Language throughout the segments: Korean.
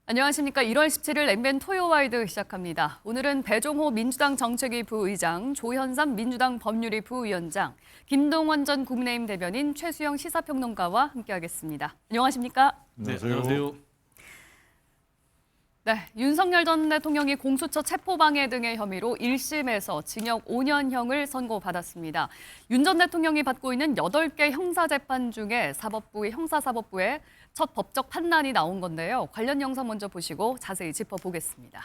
안녕하십니까. 1월 17일 엠벤 토요와이드 시작합니다. 오늘은 배종호 민주당 정책위 부의장, 조현삼 민주당 법률위 부위원장, 김동원 전 국민의힘 대변인, 최수영 시사평론가와 함께하겠습니다. 안녕하십니까? 안녕하세요. 네, 윤석열 전 대통령이 공수처 체포방해 등의 혐의로 1심에서 징역 5년형을 선고받았습니다. 윤 전 대통령이 받고 있는 8개 형사재판 중에 사법부의 형사사법부에 첫 법적 판단이 나온 건데요. 관련 영상 먼저 보시고 자세히 짚어보겠습니다.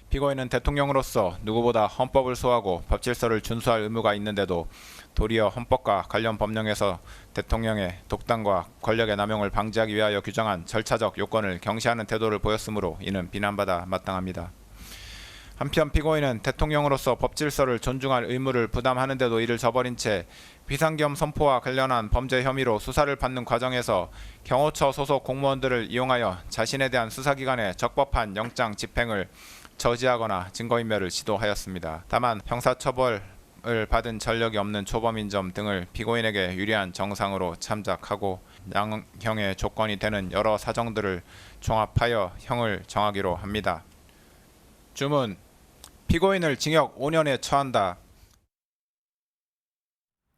피고인은 대통령으로서 누구보다 헌법을 소화하고 법질서를 준수할 의무가 있는데도 도리어 헌법과 관련 법령에서 대통령의 독단과 권력의 남용을 방지하기 위하여 규정한 절차적 요건을 경시하는 태도를 보였으므로 이는 비난받아 마땅합니다. 한편 피고인은 대통령으로서 법질서를 존중할 의무를 부담하는데도 이를 저버린 채 비상겸 선포와 관련한 범죄 혐의로 수사를 받는 과정에서 경호처 소속 공무원들을 이용하여 자신에 대한 수사기관의 적법한 영장 집행을 저지하거나 증거인멸을 시도하였습니다. 다만 형사처벌을 받은 전력이 없는 초범인 점 등을 피고인에게 유리한 정상으로 참작하고 양형의 조건이 되는 여러 사정들을 종합하여 형을 정하기로 합니다. 주문: 피고인을 징역 5년에 처한다.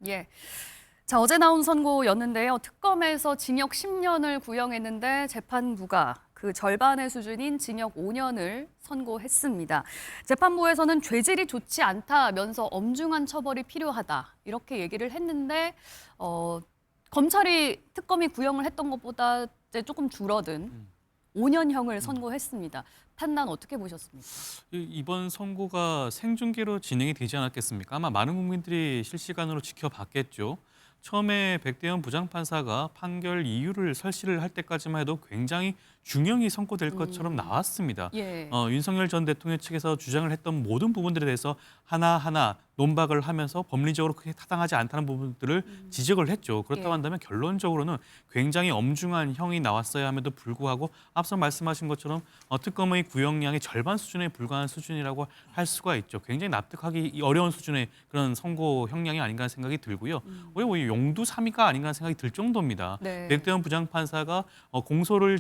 예. 자, 어제 나온 선고였는데요. 특검에서 징역 10년을 구형했는데 재판부가 그 절반의 수준인 징역 5년을 선고했습니다. 재판부에서는 죄질이 좋지 않다면서 엄중한 처벌이 필요하다 이렇게 얘기를 했는데 검찰이 특검이 구형을 했던 것보다 이제 조금 줄어든 5년형을 선고했습니다. 판단 어떻게 보셨습니까? 이번 선고가 생중계로 진행이 되지 않았겠습니까? 아마 많은 국민들이 실시간으로 지켜봤겠죠. 처음에 백대현 부장판사가 판결 이유를 설시를 할 때까지만 해도 굉장히 중형이 선고될 것처럼 나왔습니다. 예. 윤석열 전 대통령 측에서 주장을 했던 모든 부분들에 대해서 하나하나 논박을 하면서 법리적으로 크게 타당하지 않다는 부분들을 지적을 했죠. 그렇다고 예. 한다면 결론적으로는 굉장히 엄중한 형이 나왔어야 함에도 불구하고 앞서 말씀하신 것처럼 특검의 구형량의 절반 수준에 불과한 수준이라고 할 수가 있죠. 굉장히 납득하기 어려운 수준의 그런 선고 형량이 아닌가 하는 생각이 들고요. 오히려 용두사미가 아닌가 하는 생각이 들 정도입니다. 네. 백대현 부장판사가 공소를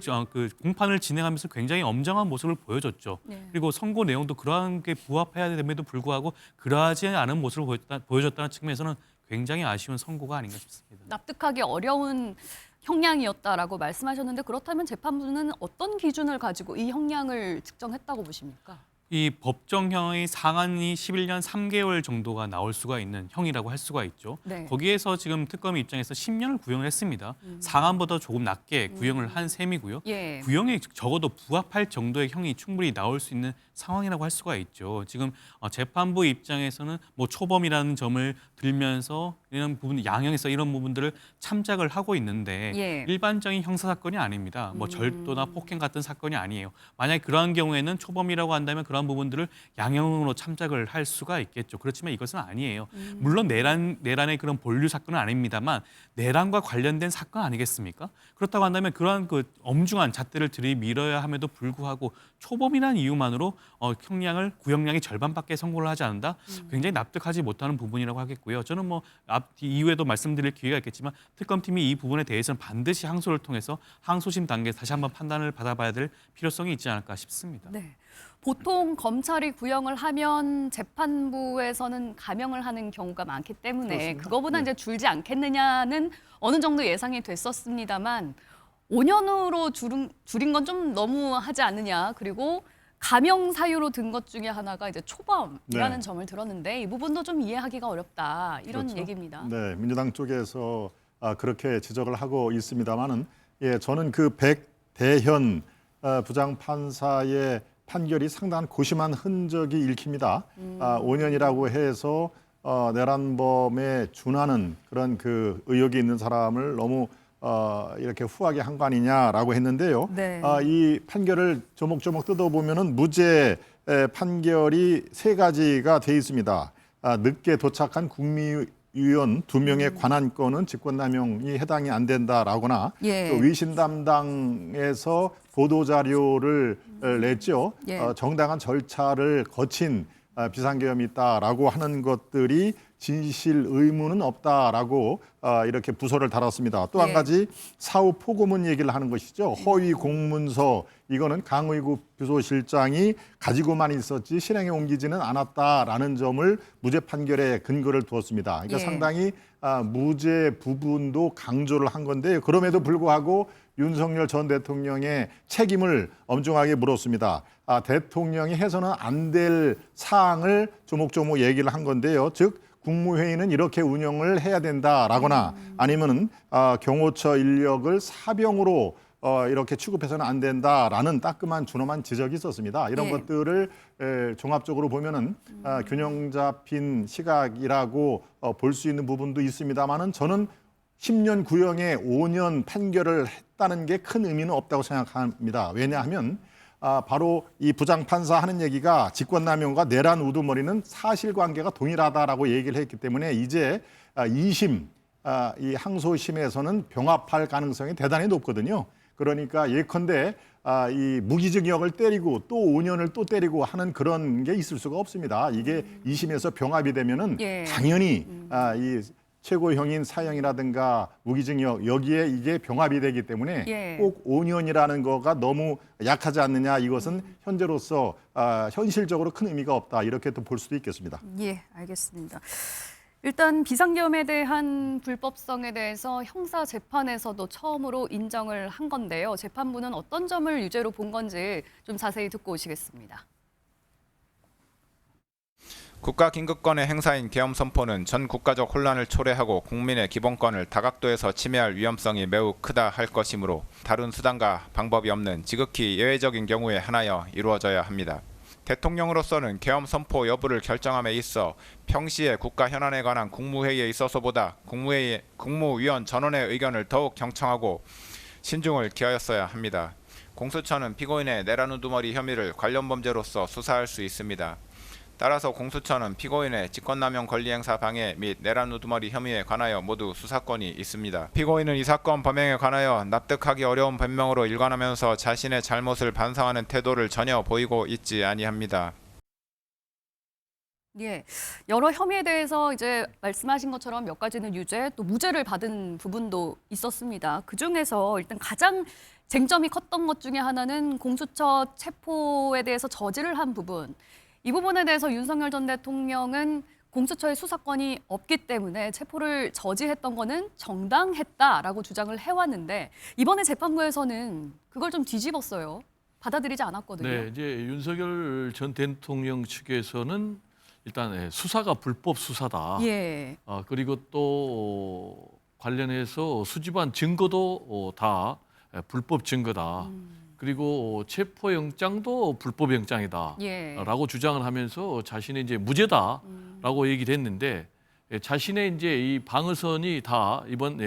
공판을 진행하면서 굉장히 엄정한 모습을 보여줬죠. 네. 그리고 선고 내용도 그러한 게 부합해야 됨에도 불구하고 그러하지 않은 모습을 보여줬다는 측면에서는 굉장히 아쉬운 선고가 아닌가 싶습니다. 납득하기 어려운 형량이었다라고 말씀하셨는데 그렇다면 재판부는 어떤 기준을 가지고 이 형량을 측정했다고 보십니까? 이 법정형의 상한이 11년 3개월 정도가 나올 수가 있는 형이라고 할 수가 있죠. 네. 거기에서 지금 특검의 입장에서 10년을 구형을 했습니다. 상한보다 조금 낮게 구형을 한 셈이고요. 예. 구형에 적어도 부합할 정도의 형이 충분히 나올 수 있는 상황이라고 할 수가 있죠. 지금 재판부 입장에서는 뭐 초범이라는 점을 들면서 이런 부분, 양형에서 이런 부분들을 참작을 하고 있는데 예. 일반적인 형사 사건이 아닙니다. 뭐 절도나 폭행 같은 사건이 아니에요. 만약 그러한 경우에는 초범이라고 한다면 그러한 부분들을 양형으로 참작을 할 수가 있겠죠. 그렇지만 이것은 아니에요. 물론 내란의 그런 본류 사건은 아닙니다만 내란과 관련된 사건 아니겠습니까? 그렇다고 한다면 그러한 그 엄중한 잣대를 들이밀어야 함에도 불구하고 초범이라는 이유만으로 형량을 구형량의 절반밖에 선고를 하지 않는다. 굉장히 납득하지 못하는 부분이라고 하겠고요. 저는 뭐 이후에도 말씀드릴 기회가 있겠지만 특검팀이 이 부분에 대해서는 반드시 항소를 통해서 항소심 단계에서 다시 한번 판단을 받아봐야 될 필요성이 있지 않을까 싶습니다. 네. 보통 검찰이 구형을 하면 재판부에서는 감형을 하는 경우가 많기 때문에 그렇습니다. 그거보다 이제 줄지 않겠느냐는 어느 정도 예상이 됐었습니다만 5년으로 줄인 건 좀 너무하지 않느냐. 그리고 감형 사유로 든 것 중에 하나가 이제 초범이라는 네. 점을 들었는데 이 부분도 좀 이해하기가 어렵다. 이런 그렇죠. 얘기입니다. 네, 민주당 쪽에서 그렇게 지적을 하고 있습니다만은 저는 그 백대현 부장판사의 판결이 상당한 고심한 흔적이 읽힙니다. 5년이라고 해서 내란범에 준하는 그런 그 의혹이 있는 사람을 너무 이렇게 후하게 한 거 아니냐라고 했는데요. 네. 이 판결을 조목조목 뜯어보면은 무죄 판결이 3가지가 돼 있습니다. 늦게 도착한 국무위원 2명의 관한권은 직권남용이 해당이 안 된다라거나 예. 또 위신 담당에서 보도 자료를 냈죠. 예. 정당한 절차를 거친 비상계엄이 있다라고 하는 것들이 진실 의무는 없다라고 이렇게 부서를 달았습니다. 또 한 예. 가지 사후 포고문 얘기를 하는 것이죠. 허위 공문서 이거는 강의구 비서실장이 가지고만 있었지 실행에 옮기지는 않았다라는 점을 무죄 판결에 근거를 두었습니다. 그러니까 예. 상당히 무죄 부분도 강조를 한 건데 그럼에도 불구하고 윤석열 전 대통령의 책임을 엄중하게 물었습니다. 대통령이 해서는 안 될 사항을 조목조목 얘기를 한 건데요. 즉 국무회의는 이렇게 운영을 해야 된다라거나 아니면은 경호처 인력을 사병으로 이렇게 취급해서는 안 된다라는 따끔한 준엄한 지적이 있었습니다. 이런 예. 것들을 종합적으로 보면은 균형 잡힌 시각이라고 볼 수 있는 부분도 있습니다만은 저는 10년 구형에 5년 판결을 했다는 게 큰 의미는 없다고 생각합니다. 왜냐하면 바로 이 부장판사 하는 얘기가 직권남용과 내란 우두머리는 사실관계가 동일하다라고 얘기를 했기 때문에 이제 2심, 이 항소심에서는 병합할 가능성이 대단히 높거든요. 그러니까 예컨대 이 무기징역을 때리고 또 5년을 또 때리고 하는 그런 게 있을 수가 없습니다. 이게 2심에서 병합이 되면은 예. 당연히 이 최고형인 사형이라든가 무기징역 여기에 이게 병합이 되기 때문에 예. 꼭 5년이라는 거가 너무 약하지 않느냐 이것은 현재로서 현실적으로 큰 의미가 없다 이렇게 또 볼 수도 있겠습니다. 예, 알겠습니다. 일단 비상계엄에 대한 불법성에 대해서 형사 재판에서도 처음으로 인정을 한 건데요. 재판부는 어떤 점을 유죄로 본 건지 좀 자세히 듣고 오시겠습니다. 국가 긴급권의 행사인 계엄 선포는 전 국가적 혼란을 초래하고 국민의 기본권을 다각도에서 침해할 위험성이 매우 크다 할 것이므로 다른 수단과 방법이 없는 지극히 예외적인 경우에 한하여 이루어져야 합니다. 대통령으로서는 계엄 선포 여부를 결정함에 있어 평시에 국가 현안에 관한 국무회의에 있어서보다 국무위원 전원의 의견을 더욱 경청하고 신중을 기하였어야 합니다. 공수처는 피고인의 내란 우두머리 혐의를 관련 범죄로서 수사할 수 있습니다. 따라서 공수처는 피고인의 직권남용 권리행사 방해 및 내란 우두머리 혐의에 관하여 모두 수사권이 있습니다. 피고인은 이 사건 범행에 관하여 납득하기 어려운 변명으로 일관하면서 자신의 잘못을 반성하는 태도를 전혀 보이고 있지 아니합니다. 예, 여러 혐의에 대해서 이제 말씀하신 것처럼 몇 가지는 유죄, 또 무죄를 받은 부분도 있었습니다. 그 중에서 일단 가장 쟁점이 컸던 것 중에 하나는 공수처 체포에 대해서 저지를 한 부분. 이 부분에 대해서 윤석열 전 대통령은 공수처의 수사권이 없기 때문에 체포를 저지했던 거는 정당했다라고 주장을 해왔는데 이번에 재판부에서는 그걸 좀 뒤집었어요. 받아들이지 않았거든요. 네, 이제 윤석열 전 대통령 측에서는 일단 수사가 불법 수사다. 예. 그리고 또 관련해서 수집한 증거도 다 불법 증거다. 그리고 체포영장도 불법 영장이다. 예. 라고 주장을 하면서 자신의 이제 무죄다라고 얘기를 했는데 자신의 이제 이 방어선이 다 이번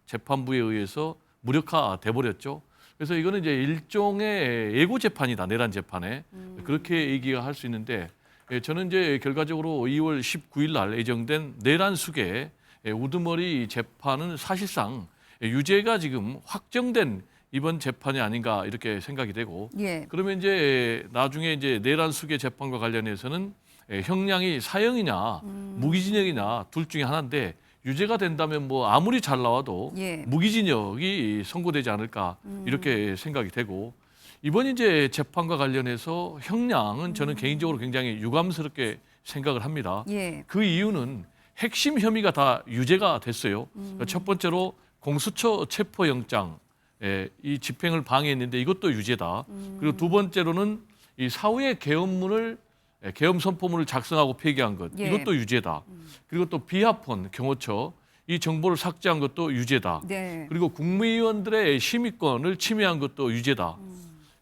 재판부에 의해서 무력화돼 버렸죠. 그래서 이거는 이제 일종의 예고 재판이다, 내란 재판에 그렇게 얘기가 할 수 있는데 저는 이제 결과적으로 2월 19일 날 예정된 내란 수계 우두머리 재판은 사실상 유죄가 지금 확정된 이번 재판이 아닌가 이렇게 생각이 되고 예. 그러면 이제 나중에 이제 내란 수계 재판과 관련해서는 형량이 사형이냐 무기징역이냐 둘 중에 하나인데 유죄가 된다면 뭐 아무리 잘 나와도 예. 무기징역이 선고되지 않을까 이렇게 생각이 되고 이번 이제 재판과 관련해서 형량은 저는 개인적으로 굉장히 유감스럽게 생각을 합니다. 예. 그 이유는 핵심 혐의가 다 유죄가 됐어요. 첫 번째로 공수처 체포영장 이 집행을 방해했는데 이것도 유죄다. 그리고 두 번째로는 이 사후에 계엄 선포문을 작성하고 폐기한 것 예. 이것도 유죄다. 그리고 또 비합헌 경호처 이 정보를 삭제한 것도 유죄다. 네. 그리고 국무위원들의 심의권을 침해한 것도 유죄다.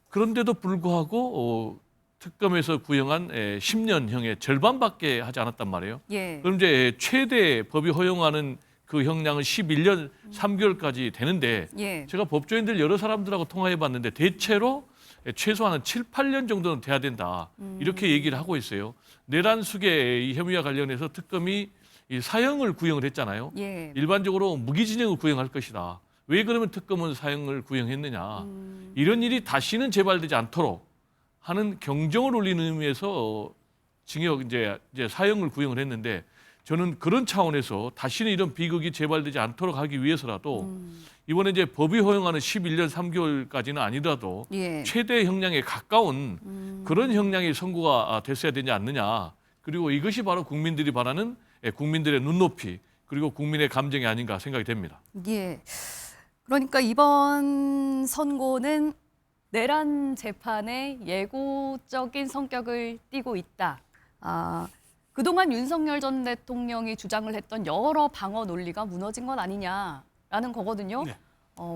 그런데도 불구하고 특검에서 구형한 10년형의 절반밖에 하지 않았단 말이에요. 예. 그럼 이제 최대 법이 허용하는 그 형량은 11년 3개월까지 되는데 예. 제가 법조인들 여러 사람들하고 통화해 봤는데 대체로 최소한 7, 8년 정도는 돼야 된다. 이렇게 얘기를 하고 있어요. 내란 수계 이 혐의와 관련해서 특검이 이 사형을 구형을 했잖아요. 예. 일반적으로 무기징역을 구형할 것이다. 왜 그러면 특검은 사형을 구형했느냐. 이런 일이 다시는 재발되지 않도록 하는 경종을 울리는 의미에서 징역 이제 사형을 구형을 했는데 저는 그런 차원에서 다시는 이런 비극이 재발되지 않도록 하기 위해서라도 이번에 이제 법이 허용하는 11년 3개월까지는 아니더라도 예. 최대 형량에 가까운 그런 형량이 선고가 됐어야 되지 않느냐. 그리고 이것이 바로 국민들이 바라는 국민들의 눈높이 그리고 국민의 감정이 아닌가 생각이 됩니다. 예. 그러니까 이번 선고는 내란 재판의 예고적인 성격을 띠고 있다. 그동안 윤석열 전 대통령이 주장을 했던 여러 방어 논리가 무너진 건 아니냐라는 거거든요. 네.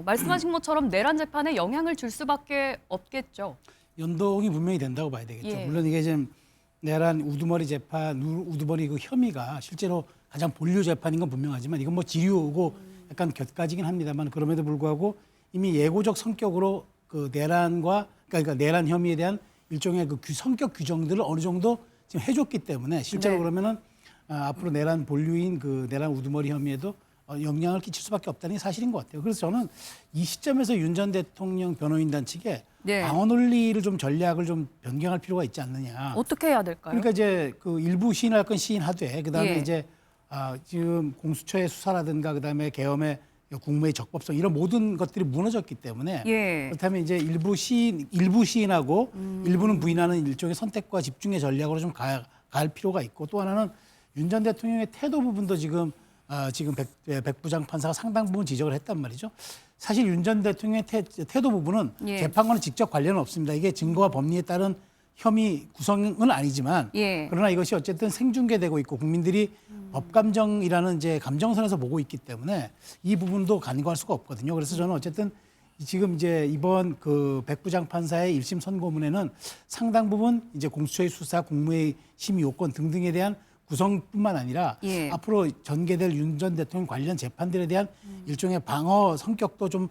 말씀하신 것처럼 내란 재판에 영향을 줄 수밖에 없겠죠. 연동이 분명히 된다고 봐야 되겠죠. 예. 물론 이게 지금 내란 우두머리 재판, 우두머리 그 혐의가 실제로 가장 본류 재판인 건 분명하지만 이건 뭐 지류고 약간 곁가지긴 합니다만 그럼에도 불구하고 이미 예고적 성격으로 그 내란과 그러니까 내란 혐의에 대한 일종의 그 성격 규정들을 어느 정도 지금 해줬기 때문에 실제로 네. 그러면은 앞으로 내란 본류인 그 내란 우두머리 혐의에도 영향을 끼칠 수밖에 없다는 게 사실인 것 같아요. 그래서 저는 이 시점에서 윤 전 대통령 변호인단 측에 네. 방어 논리를 좀 전략을 좀 변경할 필요가 있지 않느냐. 어떻게 해야 될까요? 그러니까 이제 그 일부 시인할 건 시인하되 그다음에 예. 이제 지금 공수처의 수사라든가 그다음에 계엄의 국무의 적법성 이런 모든 것들이 무너졌기 때문에 예. 그렇다면 이제 일부 시인하고 일부는 부인하는 일종의 선택과 집중의 전략으로 좀 갈 필요가 있고 또 하나는 윤 전 대통령의 태도 부분도 지금 백부장 판사가 상당 부분 지적을 했단 말이죠. 사실 윤 전 대통령의 태도 부분은 예. 재판과는 직접 관련은 없습니다. 이게 증거와 법리에 따른 혐의 구성은 아니지만 예. 그러나 이것이 어쨌든 생중계되고 있고 국민들이 법감정이라는 이제 감정선에서 보고 있기 때문에 이 부분도 간과할 수가 없거든요. 그래서 저는 어쨌든 지금 이제 이번 그 백부장 판사의 1심 선고문에는 상당 부분 이제 공수처의 수사, 국무회의 심의 요건 등등에 대한 구성뿐만 아니라 예. 앞으로 전개될 윤 전 대통령 관련 재판들에 대한 일종의 방어 성격도 좀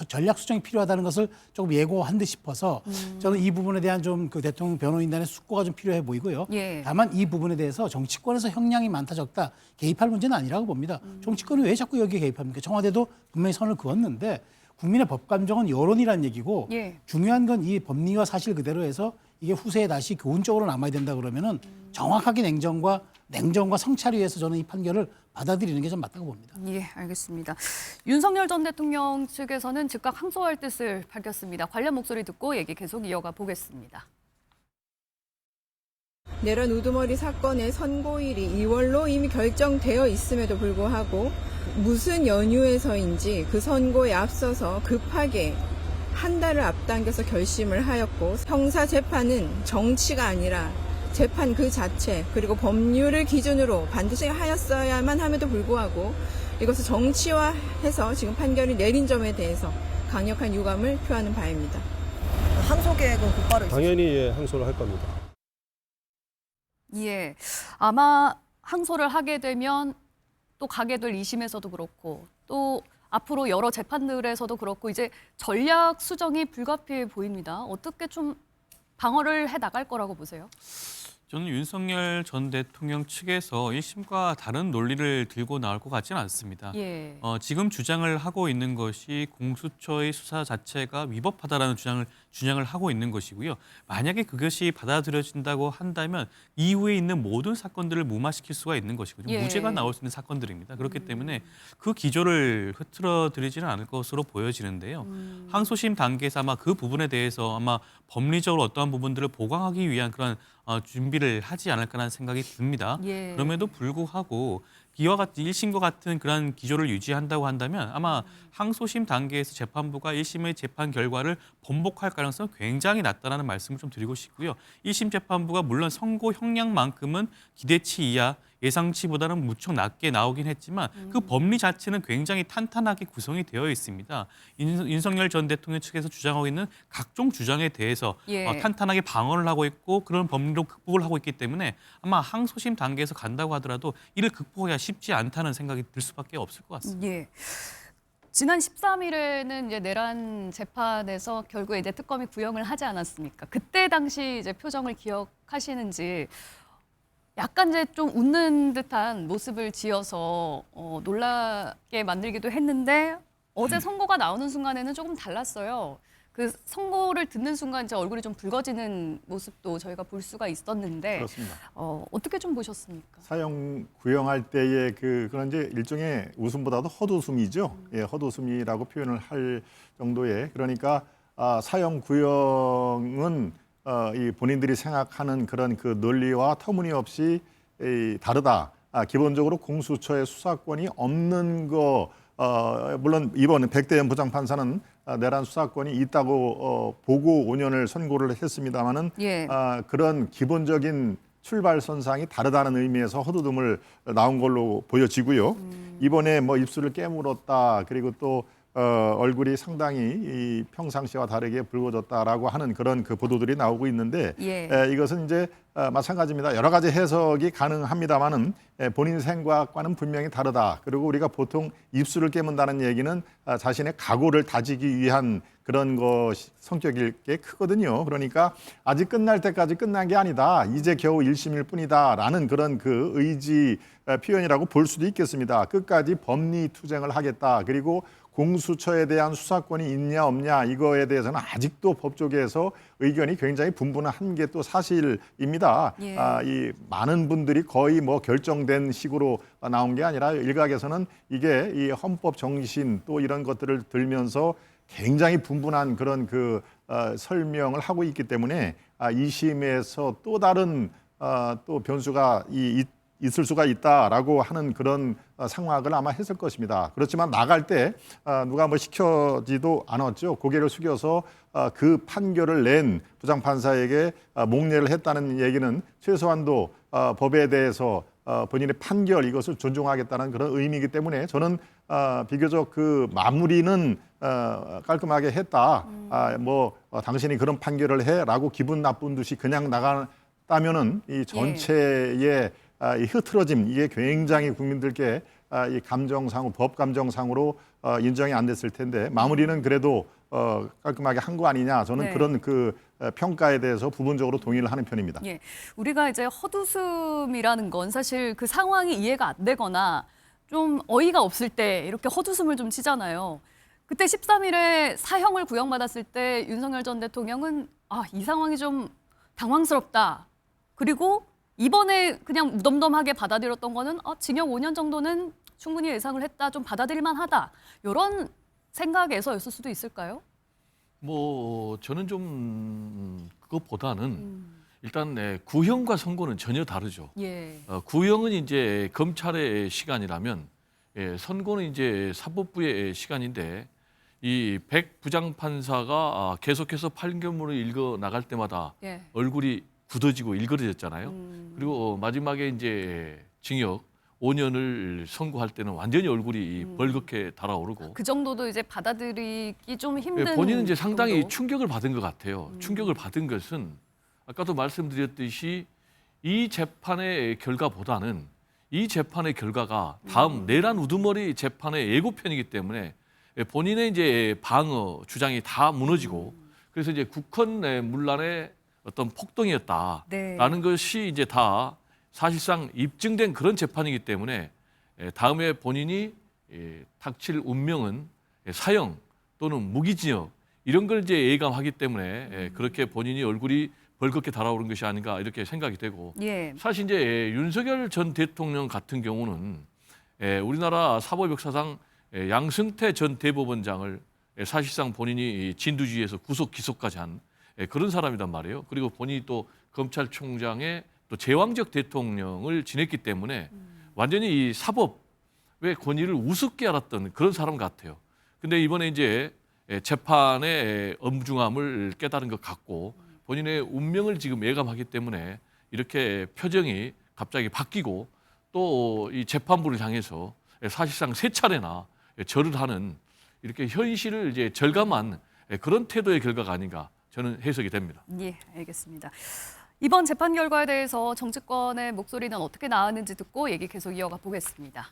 전략 수정이 필요하다는 것을 조금 예고한 듯 싶어서 저는 이 부분에 대한 좀 그 대통령 변호인단의 숙고가 좀 필요해 보이고요. 예. 다만 이 부분에 대해서 정치권에서 형량이 많다 적다 개입할 문제는 아니라고 봅니다. 정치권이 왜 자꾸 여기에 개입합니까? 청와대도 분명히 선을 그었는데 국민의 법감정은 여론이란 얘기고 예. 중요한 건 이 법리와 사실 그대로 해서 이게 후세에 다시 교훈적으로 남아야 된다 그러면은 정확하게 냉정과 성찰을 위해서 저는 이 판결을 받아들이는 게 좀 맞다고 봅니다. 예, 알겠습니다. 윤석열 전 대통령 측에서는 즉각 항소할 뜻을 밝혔습니다. 관련 목소리 듣고 얘기 계속 이어가 보겠습니다. 내란 우두머리 사건의 선고일이 2월로 이미 결정되어 있음에도 불구하고 무슨 연유에서인지 그 선고에 앞서서 급하게 한 달을 앞당겨서 결심을 하였고 형사재판은 정치가 아니라 재판 그 자체 그리고 법률을 기준으로 반드시 하였어야만 함에도 불구하고 이것을 정치화해서 지금 판결이 내린 점에 대해서 강력한 유감을 표하는 바입니다. 항소 계획은 곧바로 있으십니까? 당연히 예, 항소를 할 겁니다. 예, 아마 항소를 하게 되면 또 가게 될 2심에서도 그렇고 또 앞으로 여러 재판들에서도 그렇고 이제 전략 수정이 불가피해 보입니다. 어떻게 좀 방어를 해 나갈 거라고 보세요? 저는 윤석열 전 대통령 측에서 1심과 다른 논리를 들고 나올 것 같지는 않습니다. 예. 지금 주장을 하고 있는 것이 공수처의 수사 자체가 위법하다라는 주장을 하고 있는 것이고요. 만약에 그것이 받아들여진다고 한다면 이후에 있는 모든 사건들을 무마시킬 수가 있는 것이거든요. 예. 무죄가 나올 수 있는 사건들입니다. 그렇기 때문에 그 기조를 흐트러뜨리지는 않을 것으로 보여지는데요. 항소심 단계에서 아마 그 부분에 대해서 아마 법리적으로 어떠한 부분들을 보강하기 위한 그런 준비를 하지 않을까라는 생각이 듭니다. 예. 그럼에도 불구하고 이와 같은 1심과 같은 그런 기조를 유지한다고 한다면 아마 항소심 단계에서 재판부가 1심의 재판 결과를 번복할 가능성은 굉장히 낮다라는 말씀을 좀 드리고 싶고요. 1심 재판부가 물론 선고 형량만큼은 기대치 이하 예상치보다는 무척 낮게 나오긴 했지만 그 법리 자체는 굉장히 탄탄하게 구성이 되어 있습니다. 윤석열 전 대통령 측에서 주장하고 있는 각종 주장에 대해서 예. 탄탄하게 방어를 하고 있고 그런 법리로 극복을 하고 있기 때문에 아마 항소심 단계에서 간다고 하더라도 이를 극복하기가 쉽지 않다는 생각이 들 수밖에 없을 것 같습니다. 예. 지난 13일에는 이제 내란 재판에서 결국에 이제 특검이 구형을 하지 않았습니까? 그때 당시 이제 표정을 기억하시는지 약간 이제 좀 웃는 듯한 모습을 지어서 놀라게 만들기도 했는데 어제 선고가 나오는 순간에는 조금 달랐어요. 그 선고를 듣는 순간 이제 얼굴이 좀 붉어지는 모습도 저희가 볼 수가 있었는데 그렇습니다. 어떻게 좀 보셨습니까? 사형 구형할 때의 그런 이제 일종의 웃음보다도 헛웃음이죠. 예, 헛웃음이라고 표현을 할 정도의 그러니까 사형 구형은 이 본인들이 생각하는 그런 그 논리와 터무니없이 다르다. 기본적으로 공수처의 수사권이 없는 거 물론 이번 백대현 부장판사는 내란 수사권이 있다고 보고 5년을 선고를 했습니다마는 예. 그런 기본적인 출발선상이 다르다는 의미에서 헛웃음을 나온 걸로 보여지고요. 이번에 뭐 입술을 깨물었다 그리고 또 얼굴이 상당히 이 평상시와 다르게 붉어졌다라고 하는 그런 그 보도들이 나오고 있는데 예. 이것은 이제 마찬가지입니다. 여러 가지 해석이 가능합니다만은 본인 생각과는 분명히 다르다. 그리고 우리가 보통 입술을 깨문다는 얘기는 자신의 각오를 다지기 위한 그런 것이 성격일 게 크거든요. 그러니까 아직 끝날 때까지 끝난 게 아니다. 이제 겨우 1심일 뿐이다라는 그런 그 의지 표현이라고 볼 수도 있겠습니다. 끝까지 법리 투쟁을 하겠다. 그리고 공수처에 대한 수사권이 있냐 없냐 이거에 대해서는 아직도 법조계에서 의견이 굉장히 분분한 게 또 사실입니다. 예. 이 많은 분들이 거의 뭐 결정된 식으로 나온 게 아니라 일각에서는 이게 이 헌법 정신 또 이런 것들을 들면서 굉장히 분분한 그런 그 설명을 하고 있기 때문에 2심에서 또 다른 또 변수가 있을 수가 있다라고 하는 그런 상황을 아마 했을 것입니다. 그렇지만 나갈 때 누가 뭐 시켜지도 않았죠. 고개를 숙여서 그 판결을 낸 부장판사에게 목례를 했다는 얘기는 최소한도 법에 대해서 본인의 판결 이것을 존중하겠다는 그런 의미이기 때문에 저는 비교적 그 마무리는 깔끔하게 했다. 당신이 그런 판결을 해라고 기분 나쁜 듯이 그냥 나갔다면은 이 전체의 이 흐트러짐 이게 굉장히 국민들께 이 감정상으로 법 감정상으로 인정이 안 됐을 텐데 마무리는 그래도 깔끔하게 한 거 아니냐 저는 네. 그런 그 평가에 대해서 부분적으로 동의를 하는 편입니다. 예, 우리가 이제 헛웃음이라는 건 사실 그 상황이 이해가 안 되거나 좀 어이가 없을 때 이렇게 헛웃음을 좀 치잖아요. 그때 13일에 사형을 구형받았을 때 윤석열 전 대통령은 이 상황이 좀 당황스럽다. 그리고 이번에 그냥 무덤덤하게 받아들였던 거는 징역 5년 정도는 충분히 예상을 했다. 좀 받아들일 만하다. 이런 생각에서였을 수도 있을까요? 뭐 저는 좀 그것보다는 일단 구형과 선고는 전혀 다르죠. 예. 구형은 이제 검찰의 시간이라면 선고는 이제 사법부의 시간인데 이 백 부장판사가 계속해서 판결문을 읽어 나갈 때마다 예. 얼굴이 굳어지고 일그러졌잖아요. 그리고 마지막에 이제 징역 5년을 선고할 때는 완전히 얼굴이 벌겋게 달아오르고 그 정도도 이제 받아들이기 좀 힘든 본인은 이제 상당히 정도? 충격을 받은 것 같아요. 충격을 받은 것은 아까도 말씀드렸듯이 이 재판의 결과보다는 이 재판의 결과가 다음 내란 우두머리 재판의 예고편이기 때문에 본인의 이제 방어 주장이 다 무너지고 그래서 이제 국헌 문란의 어떤 폭동이었다라는 네. 것이 이제 다 사실상 입증된 그런 재판이기 때문에 다음에 본인이 닥칠 운명은 사형 또는 무기징역 이런 걸 이제 예감하기 때문에 그렇게 본인이 얼굴이 벌겋게 달아오른 것이 아닌가 이렇게 생각이 되고 예. 사실 이제 윤석열 전 대통령 같은 경우는 우리나라 사법 역사상 양승태 전 대법원장을 사실상 본인이 진두지휘에서 구속 기소까지 한 그런 사람이란 말이에요. 그리고 본인이 또 검찰총장의 또 제왕적 대통령을 지냈기 때문에 완전히 이 사법의 권위를 우습게 알았던 그런 사람 같아요. 근데 이번에 이제 재판의 엄중함을 깨달은 것 같고 본인의 운명을 지금 예감하기 때문에 이렇게 표정이 갑자기 바뀌고 또 이 재판부를 향해서 사실상 세 차례나 절을 하는 이렇게 현실을 이제 절감한 그런 태도의 결과가 아닌가 저는 해석이 됩니다. 예, 알겠습니다. 이번 재판 결과에 대해서 정치권의 목소리는 어떻게 나왔는지 듣고 얘기 계속 이어가 보겠습니다.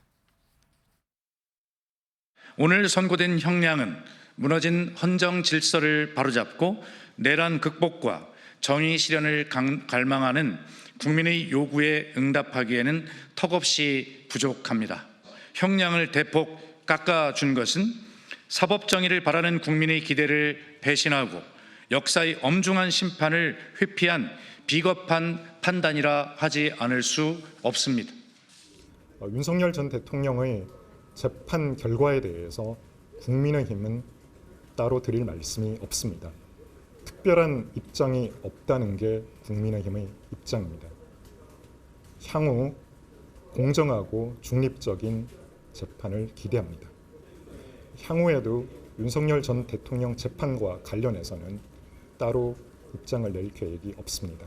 오늘 선고된 형량은 무너진 헌정 질서를 바로잡고 내란 극복과 정의 실현을 갈망하는 국민의 요구에 응답하기에는 턱없이 부족합니다. 형량을 대폭 깎아준 것은 사법 정의를 바라는 국민의 기대를 배신하고 역사의 엄중한 심판을 회피한 비겁한 판단이라 하지 않을 수 없습니다. 윤석열 전 대통령의 재판 결과에 대해서 국민의힘은 따로 드릴 말씀이 없습니다. 특별한 입장이 없다는 게 국민의힘의 입장입니다. 향후 공정하고 중립적인 재판을 기대합니다. 향후에도 윤석열 전 대통령 재판과 관련해서는 따로 입장을 낼 계획이 없습니다.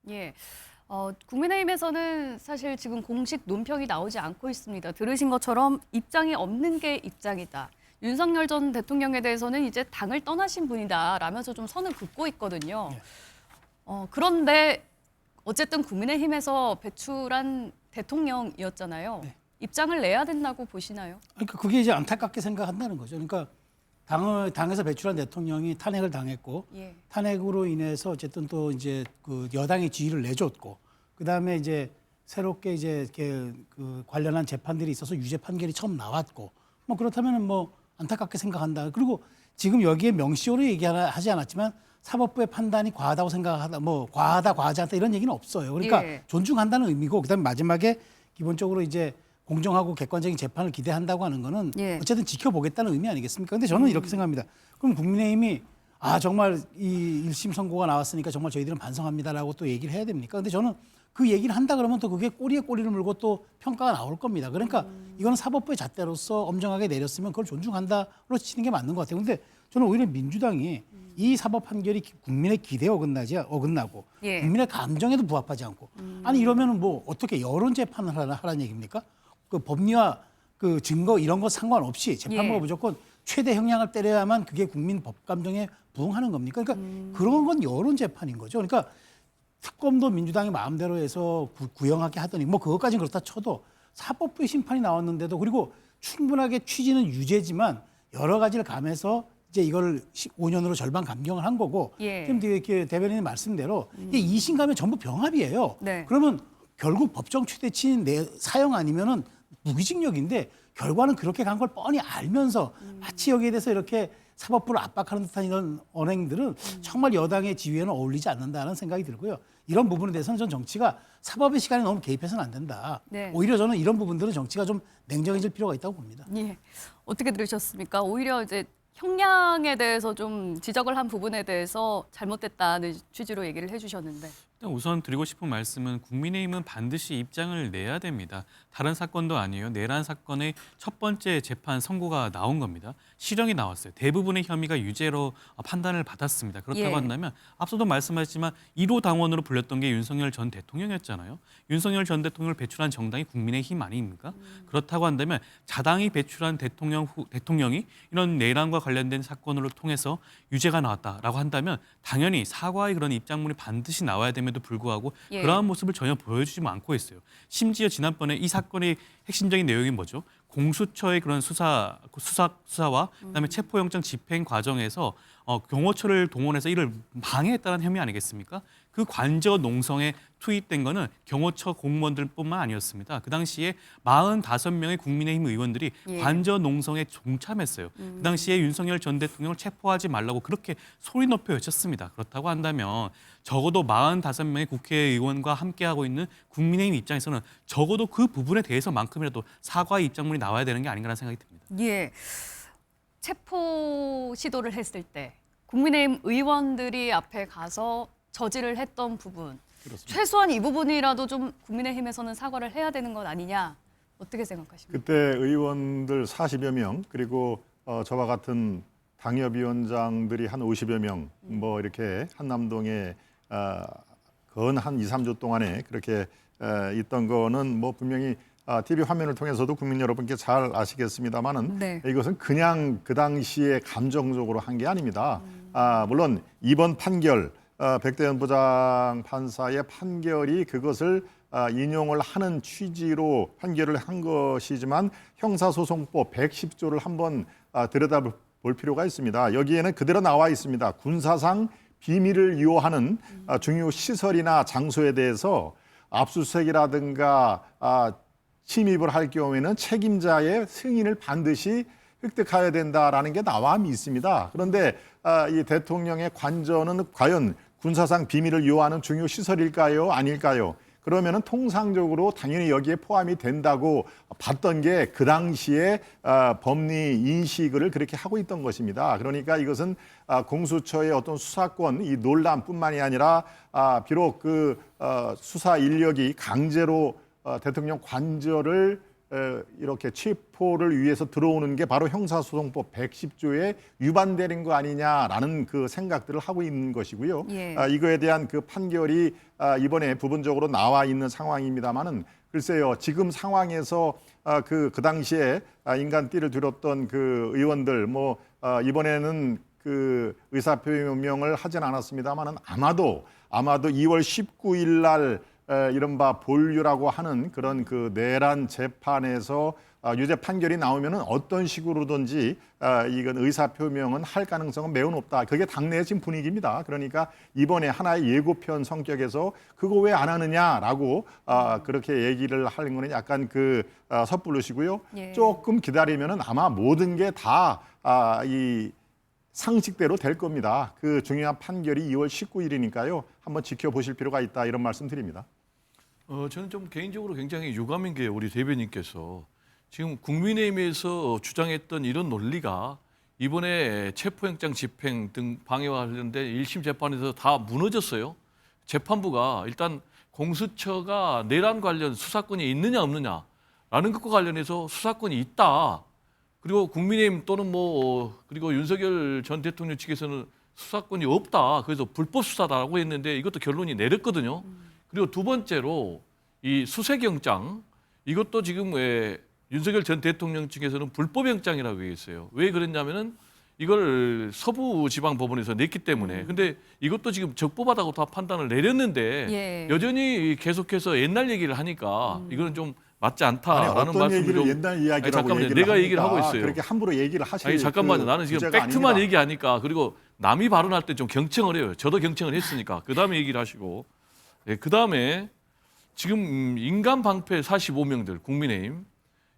예. 국민의힘에서는 사실 지금 공식 논평이 나오지 않고 있습니다. 들으신 것처럼 입장이 없는 게 입장이다. 윤석열 전 대통령에 대해서는 이제 당을 떠나신 분이다 라면서 좀 선을 긋고 있거든요. 그런데 어쨌든 국민의힘에서 배출한 대통령이었잖아요. 네. 입장을 내야 된다고 보시나요? 그러니까 그게 이제 안타깝게 생각한다는 거죠. 그러니까 당에서 배출한 대통령이 탄핵을 당했고 예. 탄핵으로 인해서 어쨌든 또 이제 그 여당의 지위를 내줬고 그다음에 이제 새롭게 이제 그 관련한 재판들이 있어서 유죄 판결이 처음 나왔고 뭐 그렇다면은 뭐 안타깝게 생각한다. 그리고 지금 여기에 명시적으로 얘기하지 않았지만 사법부의 판단이 과하다고 생각하다, 뭐 과하다, 과하지 않다 이런 얘기는 없어요. 그러니까 예. 존중한다는 의미고 그다음에 마지막에 기본적으로 이제 공정하고 객관적인 재판을 기대한다고 하는 거는 예. 어쨌든 지켜보겠다는 의미 아니겠습니까? 근데 저는 이렇게 생각합니다. 그럼 국민의힘이 정말 이 1심 선고가 나왔으니까 정말 저희들은 반성합니다라고 또 얘기를 해야 됩니까? 근데 저는 그 얘기를 한다 그러면 또 그게 꼬리에 꼬리를 물고 또 평가가 나올 겁니다. 그러니까 이거는 사법부의 잣대로서 엄정하게 내렸으면 그걸 존중한다로 치는 게 맞는 것 같아요. 근데 저는 오히려 민주당이 이 사법 판결이 국민의 기대에 어긋나고 예. 국민의 감정에도 부합하지 않고 아니 이러면은 뭐 어떻게 여론 재판을 하라는 얘기입니까? 그 법리와 그 증거 이런 거 상관없이 재판부가 예. 무조건 최대 형량을 때려야만 그게 국민 법 감정에 부응하는 겁니까? 그러니까 그런 건 여론 재판인 거죠. 그러니까 특검도 민주당이 마음대로 해서 구형하게 하더니 뭐 그것까지는 그렇다 쳐도 사법부의 심판이 나왔는데도 그리고 충분하게 취지는 유죄지만 여러 가지를 감해서 이제 이걸 5년으로 절반 감경을 한 거고 예. 지금 이렇게 대변인의 말씀대로 이게 2심 가면 전부 병합이에요. 네. 그러면 결국 법정 최대치인 사형 아니면은 무기징역인데 결과는 그렇게 간 걸 뻔히 알면서 마치 여기에 대해서 이렇게 사법부를 압박하는 듯한 이런 언행들은 정말 여당의 지위에는 어울리지 않는다는 생각이 들고요. 이런 부분에 대해서는 전 정치가 사법의 시간에 너무 개입해서는 안 된다. 네. 오히려 저는 이런 부분들은 정치가 좀 냉정해질 필요가 있다고 봅니다. 예. 어떻게 들으셨습니까? 오히려 이제 형량에 대해서 좀 지적을 한 부분에 대해서 잘못됐다는 취지로 얘기를 해주셨는데. 일단 우선 드리고 싶은 말씀은 국민의힘은 반드시 입장을 내야 됩니다. 다른 사건도 아니에요. 내란 사건의 첫 번째 재판 선고가 나온 겁니다. 실형이 나왔어요. 대부분의 혐의가 유죄로 판단을 받았습니다. 그렇다고 예. 한다면 앞서도 말씀하셨지만 1호 당원으로 불렸던 게 윤석열 전 대통령이었잖아요. 윤석열 전 대통령을 배출한 정당이 국민의힘 아닙니까? 그렇다고 한다면 자당이 배출한 대통령이 이런 내란과 관련된 사건으로 통해서 유죄가 나왔다라고 한다면 당연히 사과의 그런 입장문이 반드시 나와야 됨에도 불구하고 예. 그러한 모습을 전혀 보여주지 않고 있어요. 심지어 지난번에 이 사건의 핵심적인 내용이 뭐죠? 공수처의 그런 수사와 그다음에 체포영장 집행 과정에서 경호처를 동원해서 이를 방해했다는 혐의 아니겠습니까? 그 관저 농성에 투입된 거는 경호처 공무원들뿐만 아니었습니다. 그 당시에 45명의 국민의힘 의원들이 예. 관저 농성에 동참했어요. 그 당시에 윤석열 전 대통령을 체포하지 말라고 그렇게 소리 높여 외쳤습니다. 그렇다고 한다면 적어도 45명의 국회의원과 함께하고 있는 국민의힘 입장에서는 적어도 그 부분에 대해서만큼이라도 사과의 입장문이 나와야 되는 게 아닌가라는 생각이 듭니다. 예. 체포 시도를 했을 때 국민의힘 의원들이 앞에 가서 저지를 했던 부분. 그렇습니다. 최소한 이 부분이라도 좀 국민의힘에서는 사과를 해야 되는 것 아니냐. 어떻게 생각하십니까? 그때 의원들 40여 명 그리고 저와 같은 당협위원장들이 한 50여 명 뭐 이렇게 한남동에 건 한 2, 3주 동안에 그렇게 있던 거는 뭐 분명히 TV 화면을 통해서도 국민 여러분께 잘 아시겠습니다만은 네. 이것은 그냥 그 당시에 감정적으로 한 게 아닙니다. 물론 이번 판결 백대현 부장 판사의 판결이 그것을 인용을 하는 취지로 판결을 한 것이지만 형사소송법 110조를 한번 들여다볼 필요가 있습니다. 여기에는 그대로 나와 있습니다. 군사상 비밀을 유효하는 중요 시설이나 장소에 대해서 압수수색이라든가 침입을 할 경우에는 책임자의 승인을 반드시 획득해야 된다라는 게 나와 있습니다. 그런데 이 대통령의 관저는 과연 군사상 비밀을 요하는 중요 시설일까요? 아닐까요? 그러면은 통상적으로 당연히 여기에 포함이 된다고 봤던 게 그 당시에 법리 인식을 그렇게 하고 있던 것입니다. 그러니까 이것은 공수처의 어떤 수사권 이 논란뿐만이 아니라 비록 그 수사 인력이 강제로 대통령 관저를 이렇게 체포를 위해서 들어오는 게 바로 형사소송법 110조에 위반되는 거 아니냐라는 그 생각들을 하고 있는 것이고요. 예. 이거에 대한 그 판결이 이번에 부분적으로 나와 있는 상황입니다만은 글쎄요, 지금 상황에서 그 당시에 인간띠를 들었던 그 의원들 뭐 이번에는 그 의사표명을 하진 않았습니다만은 아마도 2월 19일 날 이른바 본류라고 하는 그런 그 내란 재판에서 유죄 판결이 나오면은 어떤 식으로든지 이건 의사 표명은 할 가능성은 매우 높다. 그게 당내의 지금 분위기입니다. 그러니까 이번에 하나의 예고편 성격에서 그거 왜 안 하느냐라고 그렇게 얘기를 하는 거는 약간 그 섣부르시고요. 예. 조금 기다리면은 아마 모든 게 다 이 상식대로 될 겁니다. 그 중요한 판결이 2월 19일이니까요. 한번 지켜보실 필요가 있다 이런 말씀 드립니다. 저는 좀 개인적으로 굉장히 유감인 게 우리 대변인께서 지금 국민의힘에서 주장했던 이런 논리가 이번에 체포영장 집행 등 방해와 관련된 1심 재판에서 다 무너졌어요. 재판부가 일단 공수처가 내란 관련 수사권이 있느냐 없느냐라는 것과 관련해서 수사권이 있다. 그리고 국민의힘 또는 그리고 윤석열 전 대통령 측에서는 수사권이 없다. 그래서 불법 수사다라고 했는데 이것도 결론이 내렸거든요. 그리고 두 번째로 이 수색영장 이것도 지금 윤석열 전 대통령 측에서는 불법영장이라고 얘기했어요. 왜 그랬냐면은 이걸 서부지방법원에서 냈기 때문에. 근데 이것도 지금 적법하다고 다 판단을 내렸는데 예. 여전히 계속해서 옛날 얘기를 하니까 이거는 좀 맞지 않다라는 아니, 어떤 말씀을 얘기를 좀. 옛날 이야기라고 잠깐만요. 얘기를 내가 얘기를 합니까? 하고 있어요. 그렇게 함부로 얘기를 하실 아니 잠깐만요. 나는 지금 문제가 팩트만 아닙니다. 얘기하니까 그리고 남이 발언할 때 좀 경청을 해요. 저도 경청을 했으니까 그 다음에 얘기를 하시고. 그 다음에 지금 인간 방패 45명들 국민의힘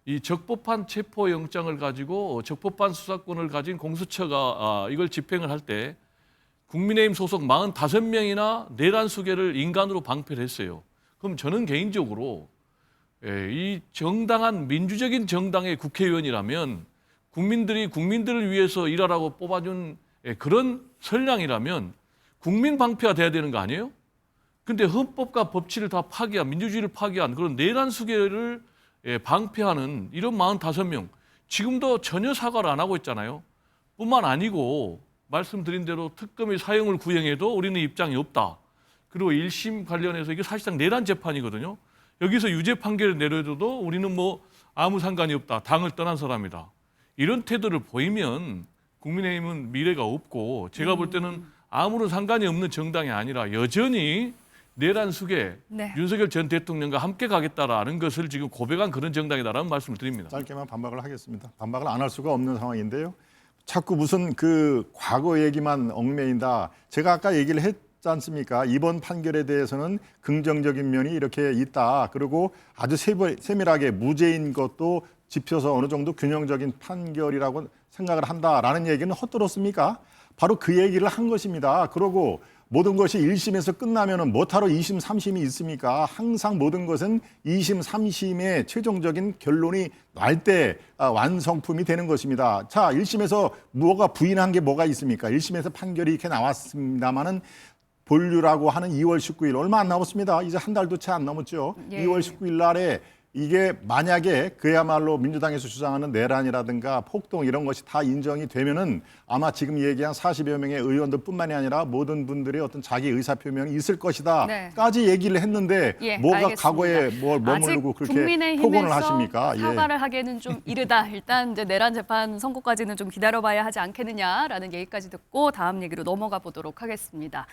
이 적법한 체포 영장을 가지고 적법한 수사권을 가진 공수처가 이걸 집행을 할 때 국민의힘 소속 45명이나 내란 수개를 인간으로 방패를 했어요. 그럼 저는 개인적으로 이 정당한 민주적인 정당의 국회의원이라면 국민들이 국민들을 위해서 일하라고 뽑아준 그런 선량이라면 국민 방패가 돼야 되는 거 아니에요? 근데 헌법과 법치를 다 파괴한 민주주의를 파괴한 그런 내란 수개를 방패하는 이런 45명 지금도 전혀 사과를 안 하고 있잖아요. 뿐만 아니고 말씀드린 대로 특검의 사형을 구형해도 우리는 입장이 없다. 그리고 1심 관련해서 이게 사실상 내란 재판이거든요. 여기서 유죄 판결을 내려줘도 우리는 아무 상관이 없다. 당을 떠난 사람이다. 이런 태도를 보이면 국민의힘은 미래가 없고 제가 볼 때는 아무런 상관이 없는 정당이 아니라 여전히 내란 수개 네. 윤석열 전 대통령과 함께 가겠다라는 것을 지금 고백한 그런 정당이다라는 말씀을 드립니다. 짧게만 반박을 하겠습니다. 반박을 안 할 수가 없는 상황인데요. 자꾸 무슨 그 과거 얘기만 얽매인다. 제가 아까 얘기를 했지 않습니까? 이번 판결에 대해서는 긍정적인 면이 이렇게 있다. 그리고 아주 세밀하게 무죄인 것도 짚혀서 어느 정도 균형적인 판결이라고 생각을 한다라는 얘기는 헛들었습니까? 바로 그 얘기를 한 것입니다. 그러고 모든 것이 1심에서 끝나면은 뭐하러 2심, 3심이 있습니까? 항상 모든 것은 2심, 3심의 최종적인 결론이 날 때 완성품이 되는 것입니다. 자, 1심에서 뭐가 부인한 게 뭐가 있습니까? 1심에서 판결이 이렇게 나왔습니다마는 본류라고 하는 2월 19일 얼마 안 남았습니다. 이제 한 달도 채 안 남았죠. 예. 2월 19일 날에 이게 만약에 그야말로 민주당에서 주장하는 내란이라든가 폭동 이런 것이 다 인정이 되면은 아마 지금 얘기한 40여 명의 의원들뿐만이 아니라 모든 분들의 어떤 자기 의사표명이 있을 것이다까지 얘기를 했는데 예, 뭐가 알겠습니다. 과거에 뭘 머무르고 아직 그렇게 폭언을 하십니까? 사과를 하기에는 좀 이르다. 일단 이제 내란 재판 선고까지는 좀 기다려봐야 하지 않겠느냐라는 얘기까지 듣고 다음 얘기로 넘어가 보도록 하겠습니다.